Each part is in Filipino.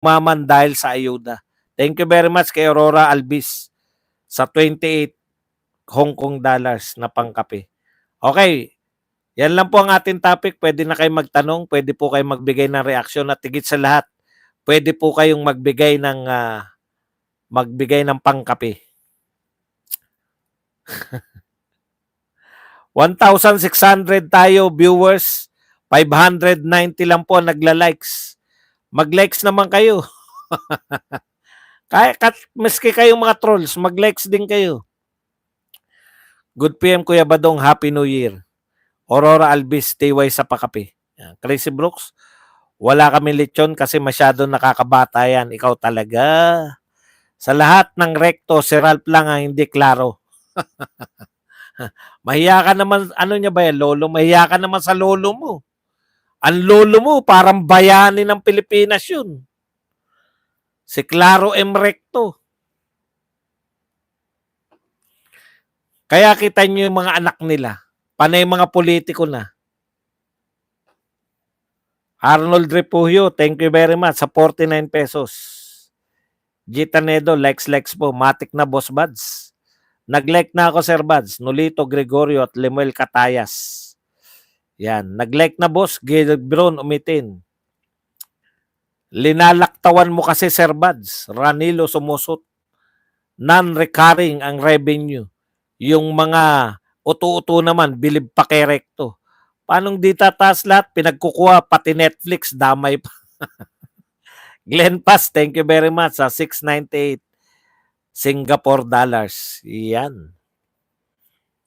umaman dahil sa ayuda. Thank you very much kay Aurora Albis sa 28 Hong Kong dollars na pangkape. Okay, yan lang po ang ating topic. Pwede na kayo magtanong, pwede po kayo magbigay ng reaksyon at higit sa lahat, pwede po kayong magbigay ng pangkape. 1,600 tayo viewers, 590 lang po nagla-likes. Mag-likes naman kayo. Maski kayong mga trolls, mag-likes din kayo. Good PM Kuya Badong, Happy New Year. Aurora Albis, TY sa pakape. Crazy Brooks, wala kami lechon kasi masyado nakakabata yan. Ikaw talaga. Sa lahat ng rekto, si Ralph lang ang hindi klaro. Mahiya ka naman, ano niya ba yan, lolo? Mahiya ka naman sa lolo mo. Ang lolo mo, parang bayani ng Pilipinas yun. Si Claro M. Recto. Kaya kita niyo yung mga anak nila. Panay mga politiko na. Arnold Refugio, thank you very much sa 49 pesos. Gitanedo, likes po. Matik na Boss Buds. Nag-like na ako, Sir Buds. Nolito Gregorio at Lemuel Catayas. Yan. Nag-like na, boss. Gilbron Umitin. Linalaktawan mo kasi, Sir Buds. Ranilo Sumusot. Non-recurring ang revenue. Yung mga uto-uto naman, bilib pa kay Recto. Paanong di tataas lahat? Pinagkukuha, pati Netflix, damay pa. Glenn Pass, thank you very much sa 698 Singapore dollars. Yan.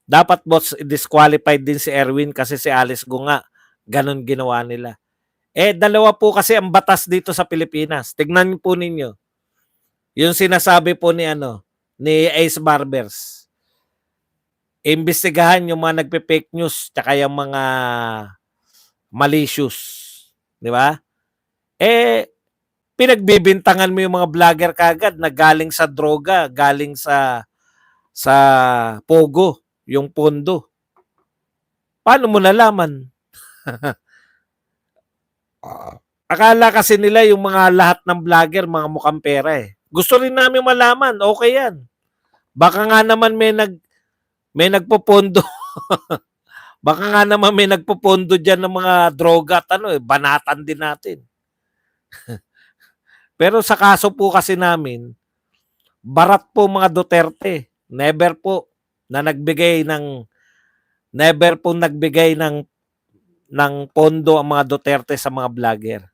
Dapat, boss, disqualified din si Erwin kasi si Alice Gunga. Ganon ginawa nila. Dalawa po kasi ang batas dito sa Pilipinas. Tignan po ninyo. Yung sinasabi po ni Ace Barbers. Imbestigahan yung mga nagpe-fake news tsaka yung mga malicious. Di ba? Pinagbibintangan mo yung mga vlogger kagad na galing sa droga, galing sa pogo, yung pondo. Paano mo nalaman? Akala kasi nila yung mga lahat ng vlogger, mga mukhang pera eh. Gusto rin namin malaman, okay yan. Baka nga naman may nagpopondo. Baka nga naman may nagpopondo dyan ng mga droga at banatan din natin. Pero sa kaso po kasi namin, barat po mga Duterte. Never po nagbigay ng pondo ang mga Duterte sa mga vlogger.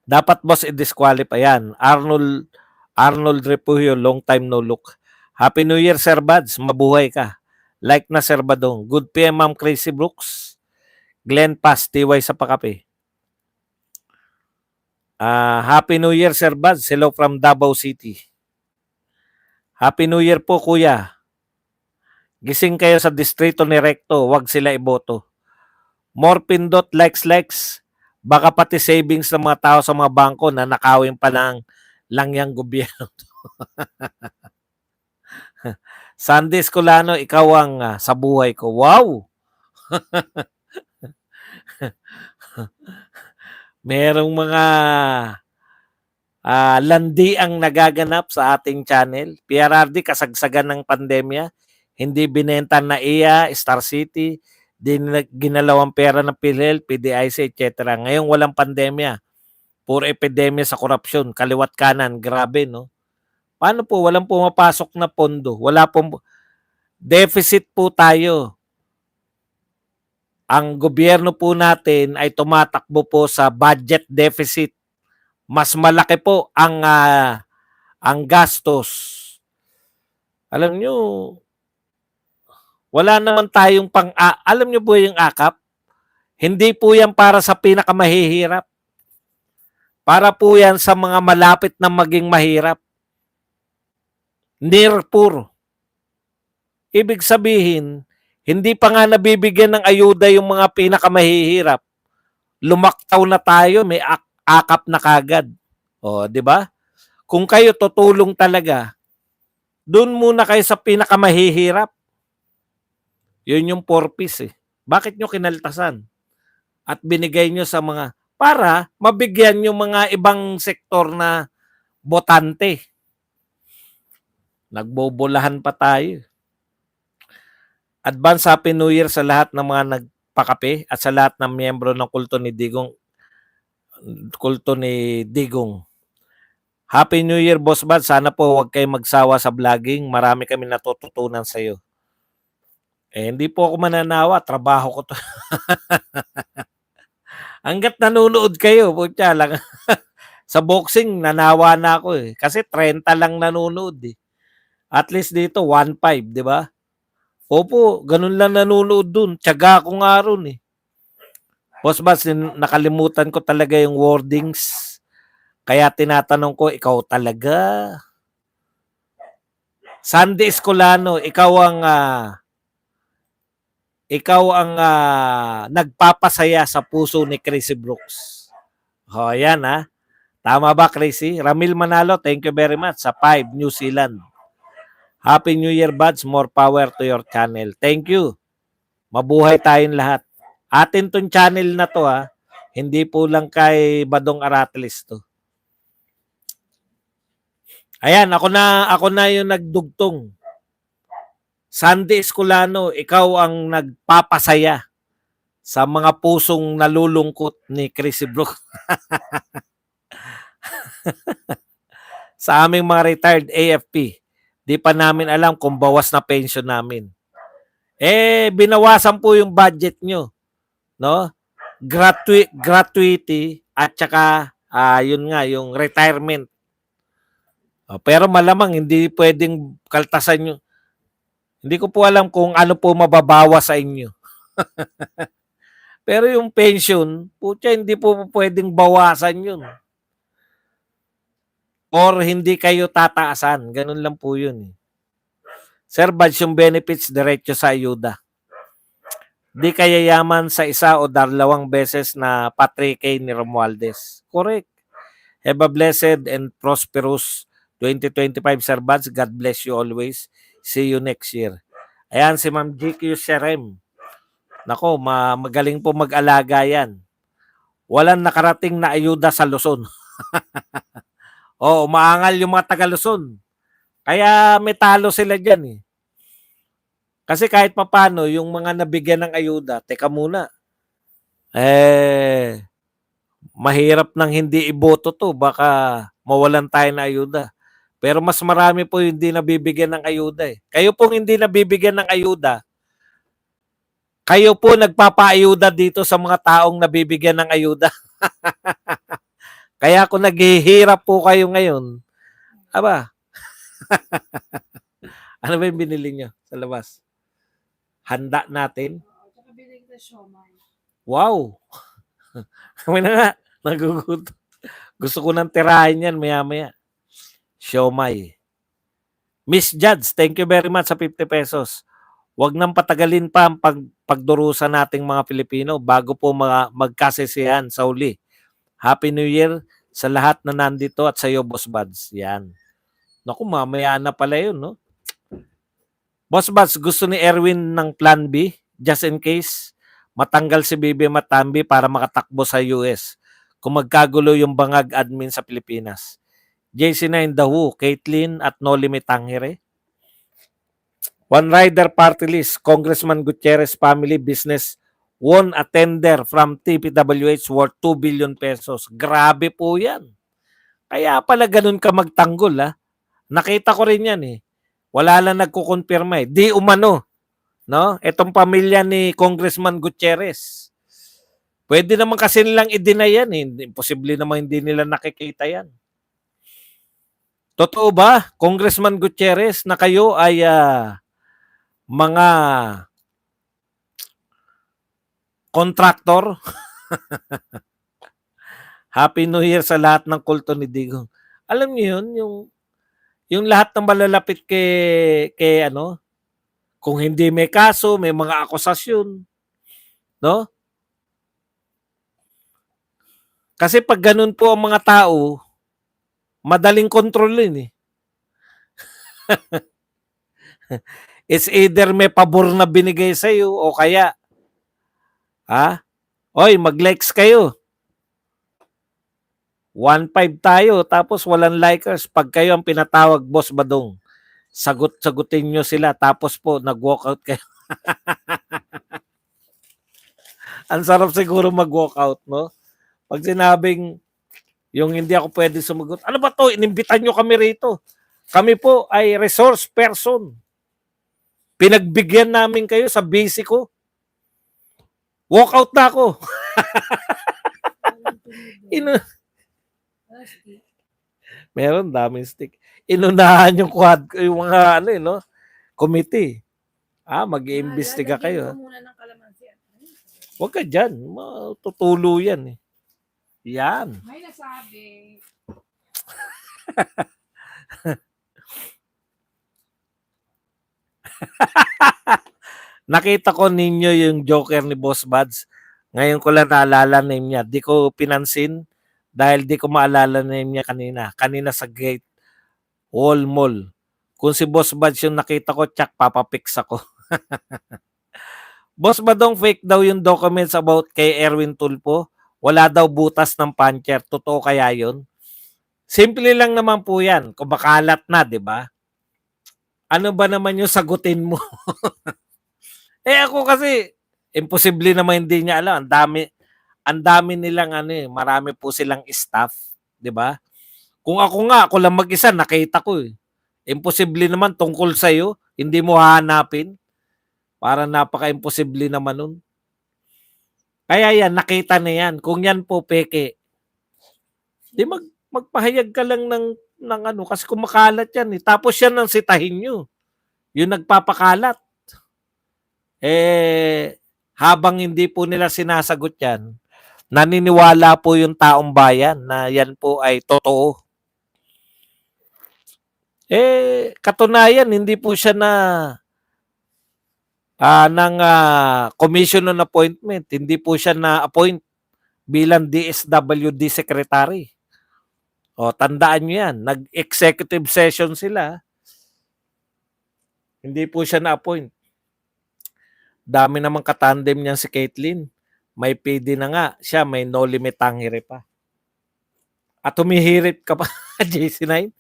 Dapat, boss, i-disqualify yan. Arnold Refugio, long time no look. Happy New Year, Sir Buds. Mabuhay ka. Like na, Sir Badong. Good PM, Ma'am Crazy Brooks. Glenn Pass, TY sa pakape. Happy New Year, Sir Buds. Hello from Davao City. Happy New Year po, kuya. Gising kayo sa distrito ni Recto. Huwag sila iboto. More pindot, likes. Baka pati savings ng mga tao sa mga bangko na nakawin pa lang yang gobyerno. Sandy Escolano, ikaw ang sa buhay ko. Wow! Merong mga landi ang nagaganap sa ating channel. PRRD, kasagsagan ng pandemya. Hindi binenta na iya, Star City, ginalawang pera ng PhilHealth, PDIC, etc. Ngayon walang pandemya. Puro epidemya sa korupsyon, kaliwat kanan, grabe, no? Paano po? Walang pumapasok na pondo. Wala pong deficit po tayo. Ang gobyerno po natin ay tumatakbo po sa budget deficit. Mas malaki po ang gastos. Alam nyo, wala naman tayong alam nyo po yung AKAP? Hindi po yan para sa pinakamahihirap. Para po yan sa mga malapit na maging mahirap. Near poor. Ibig sabihin, hindi pa nga nabibigyan ng ayuda yung mga pinakamahihirap. Lumaktaw na tayo, may AKAP na kagad. O, di ba? Kung kayo tutulong talaga, doon muna kayo sa pinakamahihirap. Yun yung purpose eh. Bakit nyo kinaltasan? At binigay nyo sa mga para mabigyan yung mga ibang sektor na botante. Nagbobolahan pa tayo. Advance Happy New Year sa lahat ng mga nagpakape at sa lahat ng miyembro ng kulto ni Digong. Happy New Year, Boss Bad. Sana po huwag kayo magsawa sa vlogging. Marami kami natututunan sa iyo. Hindi po ako mananawa. Trabaho ko to. Hanggat nanonood kayo, putya lang. Sa boxing, nanawa na ako eh. Kasi 30 lang nanonood eh. At least dito, 1.5, di ba? Opo, ganun lang nanonood dun. Tiyaga ko nga ron eh. Boss Bad, nakalimutan ko talaga yung wordings. Kaya tinatanong ko, ikaw talaga. Sandy Escolano, ikaw ang nagpapasaya sa puso ni Chrissy Brooks. Yan ha. Tama ba, Chrissy? Ramil Manalo, thank you very much sa 5 New Zealand. Happy New Year, buds. More power to your channel. Thank you. Mabuhay tayong lahat. Atin tong channel na to ha. Hindi po lang kay Badong Aratilis to. Ayan, ako na yung nagdugtong. Sandy Escolano, ikaw ang nagpapasaya sa mga pusong nalulungkot ni Chrissy Brooks. Sa aming mga retired AFP, di pa namin alam kung bawas na pension namin. Binawasan po yung budget nyo, no? Gratuity at saka yun nga, yung retirement. Pero malamang hindi pwedeng kaltasan nyo. Hindi ko po alam kung ano po mababawa sa inyo. Pero yung pension, putya, hindi po pwedeng bawasan yun. Or hindi kayo tataasan. Ganun lang po yun. Sir, badge yung benefits diretso sa ayuda. Di kaya yaman sa isa o dalawang beses na Patrick ni Romualdez. Correct. Have a blessed and prosperous 2025, Sir Buds. God bless you always. See you next year. Ayan si Ma'am GQ Sherem. Nako, magaling po mag-alaga yan. Walang nakarating na ayuda sa Luzon. Umaangal yung mga taga Luzon. Kaya may talo sila dyan eh. Kasi kahit papano, yung mga nabigyan ng ayuda, teka muna, mahirap nang hindi iboto to, baka mawalan tayo ng ayuda. Pero mas marami po yung hindi nabibigyan ng ayuda eh. Kayo pong hindi nabibigyan ng ayuda, kayo po nagpapaayuda dito sa mga taong nabibigyan ng ayuda. Kaya kung naghihirap po kayo ngayon, aba, ano ba yung binili nyo sa labas? Handa natin. Wow! Kami na nga, nagugutom. Gusto ko nang tirahin yan maya-maya. Siomay. Miss Judge, thank you very much sa 50 pesos. Huwag nang patagalin pa ang pagdurusa nating mga Pilipino bago po magkasisihan sa uli. Happy New Year sa lahat na nandito at sa iyo, Boss Buds. Yan. Naku, mamaya na pala yun, no? Boss Buds, gusto ni Erwin ng Plan B, just in case, matanggal si Bibi Matambi para makatakbo sa US kung magkagulo yung bangag admin sa Pilipinas. JC9 The Who, Caitlin at No Limit Tangere. One Rider Party List, Congressman Gutierrez family business won a tender from TPWH worth 2 billion pesos. Grabe po yan. Kaya pala ganun ka magtanggol ha. Nakita ko rin yan eh. Wala lang nagkukonfirma eh. Di umano. No? Itong pamilya ni Congressman Gutierrez. Pwede naman kasi nilang i-deny yan eh. Imposible naman hindi nila nakikita yan. Totoo ba, Congressman Gutierrez, na kayo ay mga kontraktor? Happy New Year sa lahat ng kulto ni Digong. Alam niyo yun, yung lahat ng malalapit kay ano, kung hindi may kaso, may mga akusasyon, no? Kasi pag ganun po ang mga tao, madaling kontrolin eh. It's either may pabor na binigay sa iyo o kaya oy, mag-likes kayo. 1.5 tayo tapos walang likers. Pag kayo ang pinatawag, Boss Badong, sagutin nyo sila tapos po nag-walkout kayo. Ang sarap siguro mag-walkout, no? Pag sinabing yung hindi ako pwede sumagot, ano ba to? Inimbitan nyo kami rito. Kami po ay resource person. Pinagbigyan namin kayo sa basic ko. Walkout na ako. Meron daming stick. Inunahan yung quad, yung mga ano, no? Committee. Mag-iimbestiga kayo. Huwag ka dyan. Matutulo yan eh. Yan. May nasabi. Nakita ko ninyo yung Joker ni Boss Buds. Ngayon ko lang naalala name niya. Di ko pinansin dahil di ko maalala name niya kanina. Kanina sa gate. Wall Mall. Kung si Boss Buds yung nakita ko, tsak, papapix ako. Boss Badong, fake daw yung documents about kay Erwin Tulfo. Wala daw butas ng puncher. Totoo kaya yun? Simple lang naman po yan. Kung makalat na, di ba? Ano ba naman yung sagutin mo? Ako kasi, imposible naman hindi niya alam. Ang dami nilang marami po silang staff, 'di ba? Kung ako lang mag-isa, nakita ko eh. Imposible naman tungkol sa iyo, hindi mo hahanapin. Para napaka-imposible naman nun. Kaya yan, nakita na yan. Kung yan po peke, di magpahayag ka lang ng kasi kung makalat yan eh. Tapos yan ang sitahin nyo. Yung nagpapakalat. Habang hindi po nila sinasagot yan, naniniwala po yung taong bayan na yan po ay totoo. Katunayan, hindi po siya ng commission on appointment. Hindi po siya na-appoint bilang DSWD secretary. Tandaan nyo yan. Nag-executive session sila. Hindi po siya na-appoint. Dami namang katandem niyan si Caitlyn. May PD na nga. Siya may no limit tangere pa. At humihirit ka pa, JC9.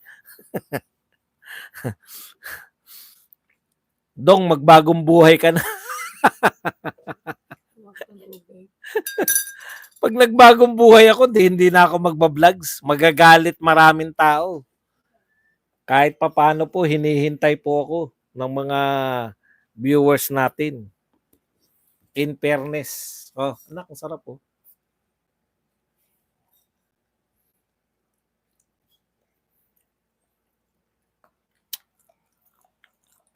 Dong, magbagong buhay ka na. Pag nagbagong buhay ako, hindi na ako magba-vlogs. Magagalit maraming tao. Kahit pa paano po, hinihintay po ako ng mga viewers natin. In fairness. Anak, ang sarap po.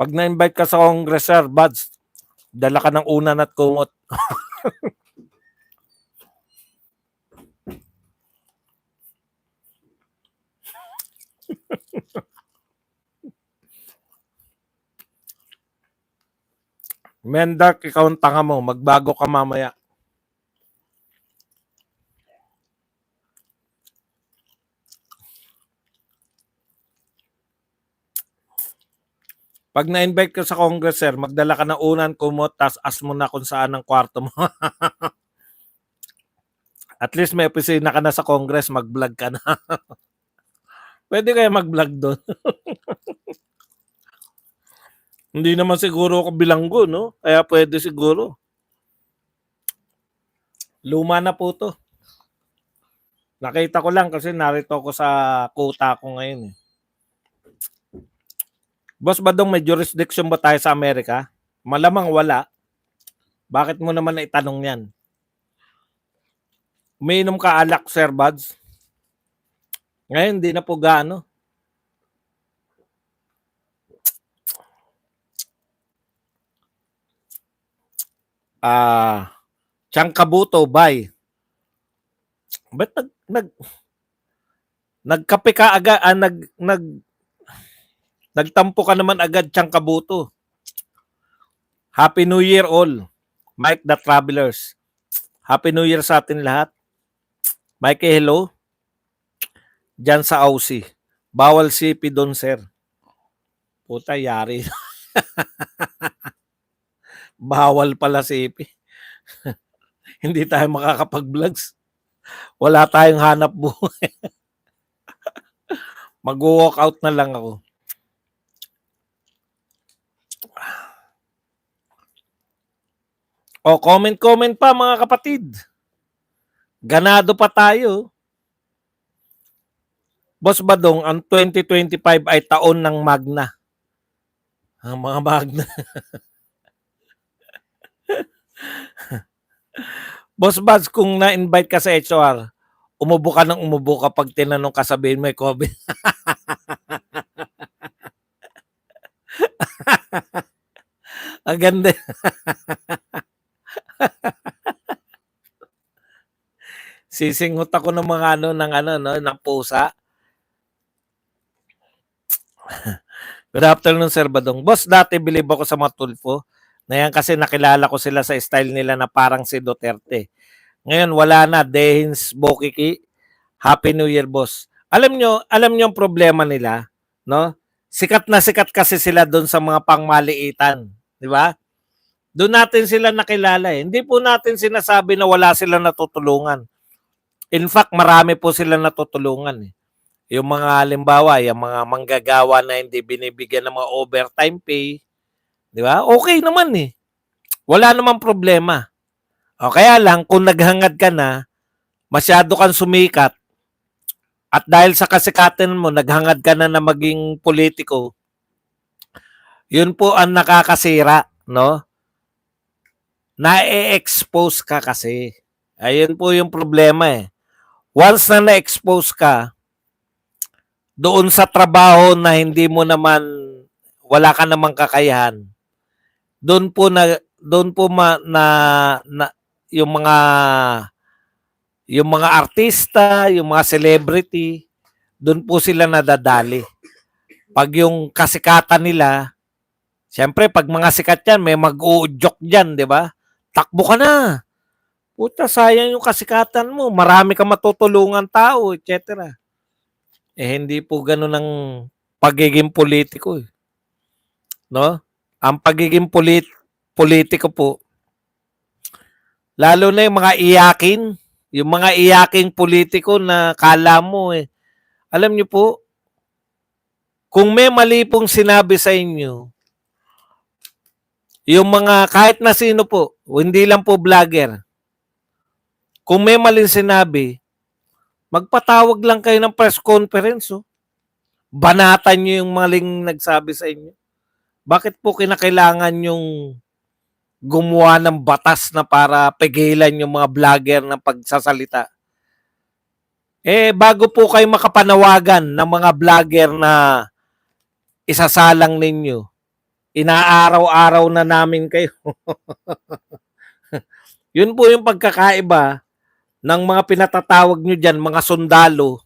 Pag na-invite ka sa Congress, sir, Buds, dala ka ng unan at kumot. Mendark, ikaw ang tanga mo. Magbago ka mamaya. Pag na-invite ka sa Congress, sir, magdala ka ng unan, kumot, tas as mo na kung saan ang kwarto mo. At least may opisina ka na sa Congress, mag-vlog ka na. Pwede kaya mag-vlog doon. Hindi naman siguro ako bilanggo, no? Kaya pwede siguro. Luma na po to. Nakita ko lang kasi narito ako sa quota ko ngayon. Boss Badong, may jurisdiction ba tayo sa Amerika? Malamang wala. Bakit mo naman naitanong yan? Umiinom ka alak, Sir Buds? Ngayon, hindi na po gaano. Tiyangkabuto, bye. Ba't nagkape ka agad, nagtampo ka naman agad, Tiyangkabuto. Happy New Year all. Mike the Travelers. Happy New Year sa atin lahat. Mike, hello. Diyan sa Aussie. Bawal CP doon, sir. Puta, yari. Bawal pala CP. Hindi tayo makakapag-vlogs. Wala tayong hanap buhay. Mag-walk out na lang ako. O, comment pa mga kapatid. Ganado pa tayo. Boss Badong, ang 2025 ay taon ng Magna. Ang mga Magna. Boss Bads, kung na-invite ka sa HR, umubo ka ng umubo kapag tinanong ka, sabihin may COVID. Ang ganda. Sisingot ako ng mga ng pusa. Good afternoon, Sir Badong. Boss, dati believe ako sa mga Tulfo. Na yan kasi nakilala ko sila sa style nila na parang si Duterte. Ngayon, wala na. Dehins Bokiki. Happy New Year, boss. Alam nyo ang problema nila, no? Sikat na sikat kasi sila doon sa mga pangmaliitan. Di ba? Doon natin sila nakilala eh. Hindi po natin sinasabi na wala sila natutulungan. In fact, marami po sila natutulungan eh. Yung mga halimbawa, yung mga manggagawa na hindi binibigyan ng mga overtime pay, di ba? Okay naman eh. Wala namang problema. O kaya lang, kung naghangad ka na, masyado kang sumikat, at dahil sa kasikatan mo, naghangad ka na na maging politiko, yun po ang nakakasira, no? Na-expose ka kasi. Ayun po yung problema eh. Once na na-expose ka, doon sa trabaho na hindi mo naman, wala ka namang kakayahan, doon po yung mga artista, yung mga celebrity, doon po sila nadadali. Pag yung kasikatan nila, siyempre pag mga sikat yan, may mag-uudyok dyan, di ba? Takbo ka na. Puta, sayang yung kasikatan mo. Marami ka matutulungan tao, etc. Hindi po ganun ang pagiging politiko. No? Ang pagiging politiko po, lalo na yung mga iyaking politiko na kala mo alam niyo po, kung may mali pong sinabi sa inyo, yung mga kahit na sino po, hindi lang po vlogger, kung may maling sinabi, magpatawag lang kayo ng press conference. Banatan nyo yung maling nagsabi sa inyo. Bakit po kinakailangan yung gumawa ng batas na para pigilan yung mga vlogger ng pagsasalita? Bago po kayo makapanawagan ng mga vlogger na isasalang ninyo, inaaraw-araw na namin kayo. Yun po yung pagkakaiba ng mga pinatatawag nyo dyan, mga sundalo,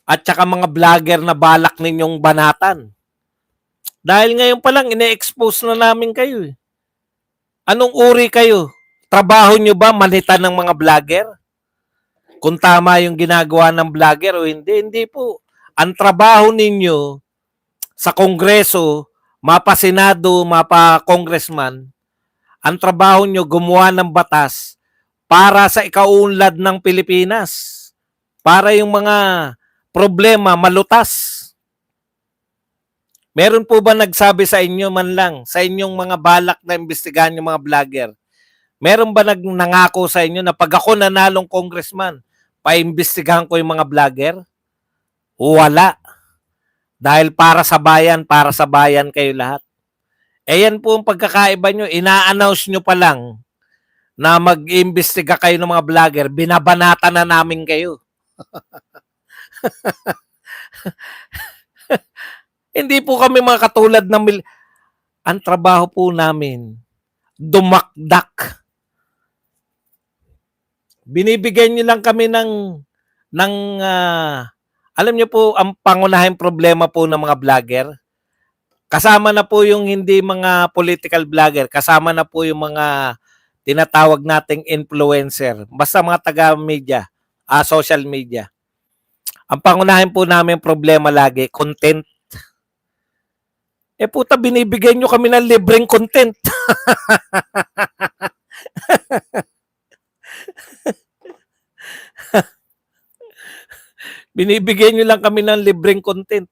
at saka mga vlogger na balak ninyong banatan. Dahil ngayon pa lang, ine-expose na namin kayo. Anong uri kayo? Trabaho nyo ba manitan ng mga vlogger? Kung tama yung ginagawa ng vlogger o hindi, hindi po. Ang trabaho ninyo sa Kongreso, mapa Senado, mapa Congressman, ang trabaho nyo gumawa ng batas para sa ikaunlad ng Pilipinas. Para yung mga problema malutas. Meron po ba nagsabi sa inyo man lang, sa inyong mga balak na imbestigahan yung mga vlogger? Meron ba nangako sa inyo na pag ako nanalong congressman, paimbestigahan ko yung mga vlogger? Wala. Dahil para sa bayan kayo lahat. Yan po ang pagkakaiba nyo. Ina-announce nyo pa lang na mag-imbestiga kayo ng mga vlogger, binabanata na namin kayo. Hindi po kami mga katulad ng ang trabaho po namin, dumakdak. Binibigyan nyo lang kami alam nyo po, ang pangunahing problema po ng mga vlogger, kasama na po yung hindi mga political vlogger, kasama na po yung mga tinatawag nating influencer, basta mga taga-media, social media. Ang pangunahin po namin problema lagi, content. Puta, binibigyan nyo kami ng libreng content. Binibigyan nyo lang kami ng libreng content.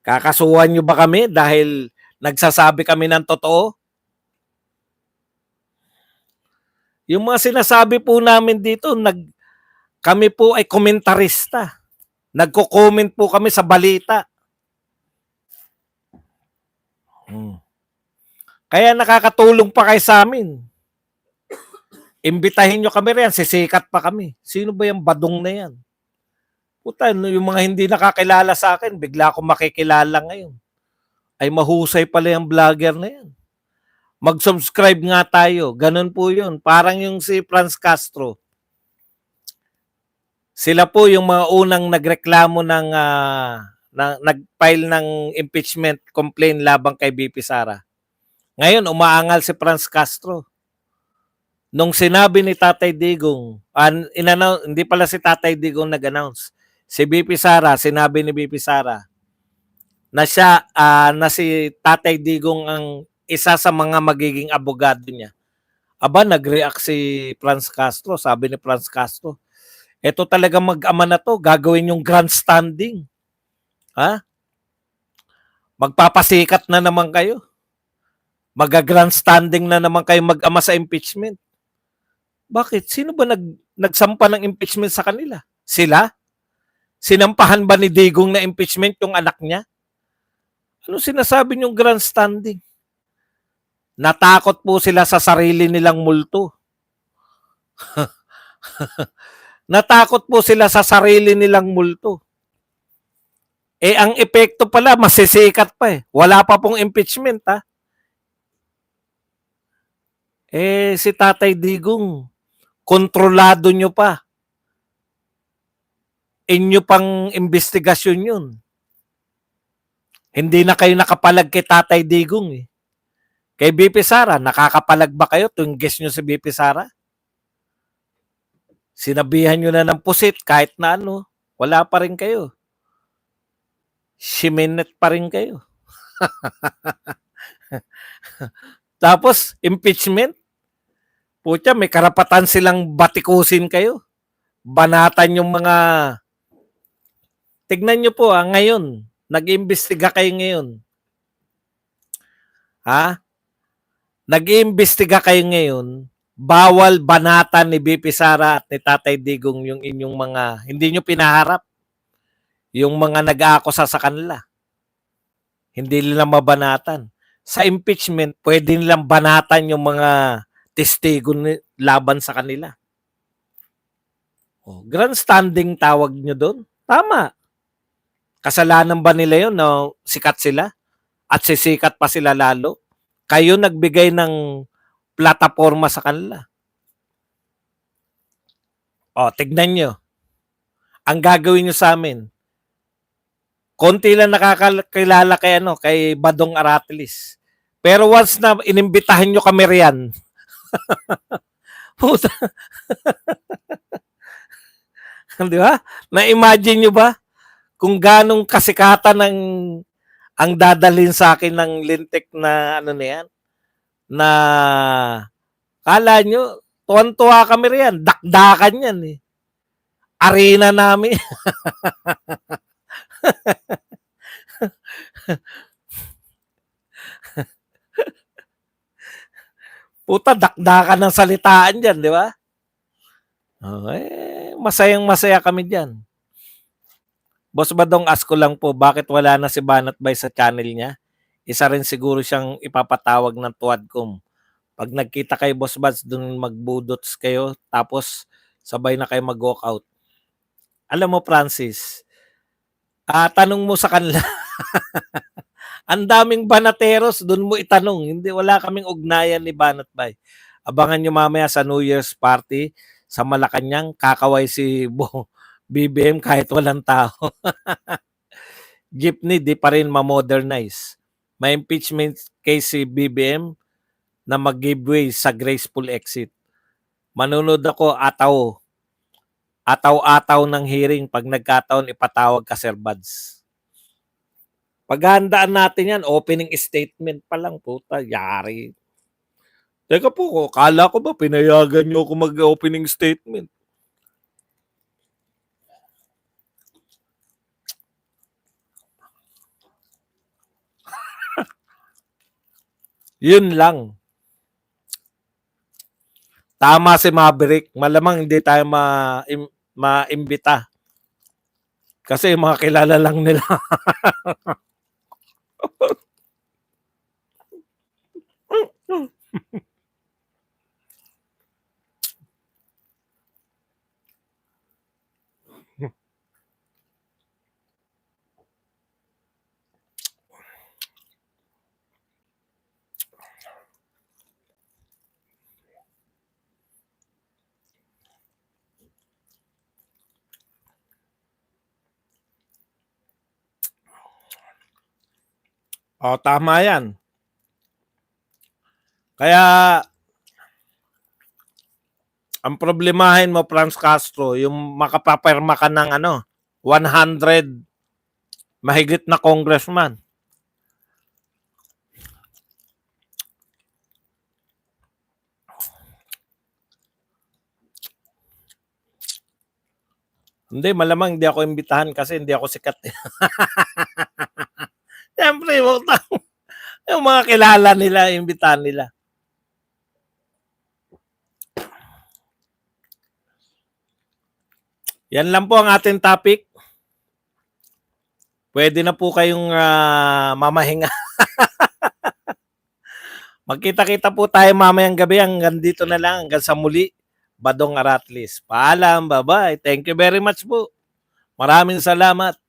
Kakasuhan nyo ba kami dahil nagsasabi kami ng totoo? Yung mga sinasabi po namin dito, kami po ay komentarista. Nagko-comment po kami sa balita. Kaya nakakatulong pa kayo sa amin. Imbitahin nyo kami riyan, sisikat pa kami. Sino ba yung badong na yan? Puta, yung mga hindi nakakilala sa akin, bigla akong makikilala ngayon. Ay mahusay pala yung vlogger na yan. Mag-subscribe nga tayo. Ganun po yun. Parang yung si Franz Castro. Sila po yung mga unang nagreklamo nag-file ng impeachment complaint labang kay BP Sara. Ngayon, umaangal si Franz Castro. Nung sinabi ni Tatay Digong, hindi pala si Tatay Digong nag-announce. Si BP Sara, sinabi ni BP Sara na siya, na si Tatay Digong ang isa sa mga magiging abogado niya. Aba, nag-react si Franz Castro. Sabi ni Franz Castro, ito talaga mag-ama na to, gagawin yung grandstanding. Ha? Magpapasikat na naman kayo. Mag-grandstanding na naman kayo mag-ama sa impeachment. Bakit? Sino ba nagsampa ng impeachment sa kanila? Sila? Sinampahan ba ni Digong na impeachment yung anak niya? Ano sinasabi niyong grandstanding? Natakot po sila sa sarili nilang multo. Natakot po sila sa sarili nilang multo. Eh, ang epekto pala, masisikat pa eh. Wala pa pong impeachment ha. Eh, si Tatay Digong, kontrolado nyo pa. Inyo pang investigasyon yun. Hindi na kayo nakapalag kay Tatay Digong eh. Kay BP Sara, nakakapalag ba kayo tuwing guess nyo si BP Sara? Sinabihan nyo na ng pusit kahit na ano, wala pa rin kayo. Shiminet pa rin kayo. Tapos, impeachment? Pucha, may karapatan silang batikusin kayo. Banatan yung mga... Tignan nyo po ngayon, nag-iimbestiga kayo ngayon. Ha? Nag-iimbestiga kayo ngayon, bawal banatan ni BP Sara at ni Tatay Digong yung inyong mga, hindi nyo pinaharap. Yung mga nag-aakusa sa kanila. Hindi nila mabanatan. Sa impeachment, pwede nilang banatan yung mga testigo laban sa kanila. Oh, grandstanding tawag nyo doon? Tama. Kasalanan ba nila yun? No, sikat sila? At sisikat pa sila lalo? Kayo nagbigay ng plataforma sa kanila. O, tignan nyo. Ang gagawin nyo sa amin, konti lang nakakilala kay Badong Aratilis. Pero once na inimbitahan nyo kami riyan, puta. Di ba? Na-imagine nyo ba kung ganong kasikatan ang dadalhin sa akin ng lintik na ano na yan? Na kala nyo, tuwan-tuwa kami riyan. Dakdakan yan eh. Arena namin. Puta, dakdakan ng salitaan dyan, di ba? Okay. Masayang-masaya kami dyan. Boss Badong, ask ko lang po, bakit wala na si Banat Bay sa channel niya? Isa rin siguro siyang ipapatawag ng Tuadcom. Pag nagkita kayo, Boss Bads, dun magbudots kayo, tapos sabay na kayo mag-walk out. Alam mo, Francis, tanong mo sa kanila, ang daming banateros, dun mo itanong. Hindi, wala kaming ugnayan ni Banat Bay. Abangan nyo mamaya sa New Year's party sa Malacanang, kakaway si BBM kahit walang tao. Jeepney, di pa rin ma-modernize. May impeachment case si BBM na mag-giveaway sa graceful exit. Manunod ako, ataw-ataw ng hearing pag nagkataon ipatawag ka, Sir Buds. Paghandaan natin yan, opening statement pa lang, puta, yari. Teka po, akala ko ba pinayagan niyo ako mag-opening statement? Yun lang. Tama si Maverick. Malamang hindi tayo maimbita. Kasi mga kilala lang nila. O, tama yan. Kaya, ang problemahin mo, Franz Castro, yung makapapirma ka ng 100 mahigit na congressman. Hindi, malamang hindi ako imbitahan kasi hindi ako sikat. Siyempre, yung mga kilala nila, imbitahan nila. Yan lang po ang ating topic. Pwede na po kayong mamahinga. Magkita-kita po tayo mamayang gabi. Hanggang dito na lang. Hanggang sa muli. Badong Aratlis. Paalam. Bye-bye. Thank you very much po. Maraming salamat.